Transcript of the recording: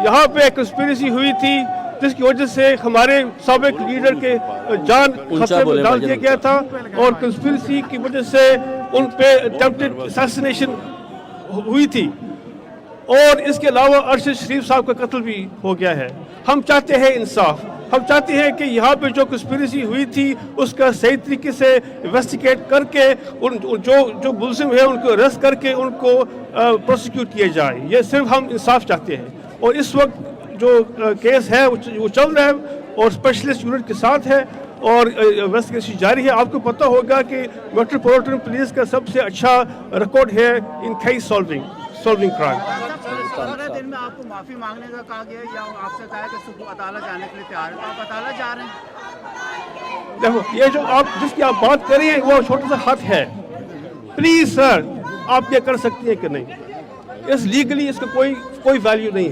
यहाँ पे कंस्पिरेसी हुई थी जिसकी वजह से हमारे साबिक लीडर के जान खतरे में डाल दिया गया था, और कंस्पिरेसी की वजह से उन पे अटेम्प्टेड असैसिनेशन हुई थी, और इसके अलावा अरशद शरीफ साहब का कत्ल भी हो गया है। हम चाहते हैं इंसाफ, हम चाहते हैं कि यहाँ पे जो कंस्पिरेसी हुई थी उसका सही तरीके से इन्वेस्टिगेट करके उन जो मुलजिम है उनको अरेस्ट करके उनको प्रोसिक्यूट किया जाए। ये सिर्फ हम इंसाफ चाहते हैं। और इस वक्त जो केस है वो चल रहा है और स्पेशलिस्ट यूनिट के साथ है और इन्वेस्टिगेशन जारी है। आपको पता होगा कि मेट्रोपॉलिटन पुलिस का सबसे अच्छा रिकॉर्ड है इन केस सॉल्विंग क्राइम। 15 दिन में आपको माफी मांगने का कहा गया या आपसे कहा कि सुबह अदालत जाने के लिए तैयार है, तो आप अदालत जा रहे हैं? देखो, ये जो जिसकी आप बात कर रही हैं वो छोटा सा हक है। प्लीज सर, आप ये कर सकती हैं कि नहीं? इस लीगली इसका कोई वैल्यू नहीं है।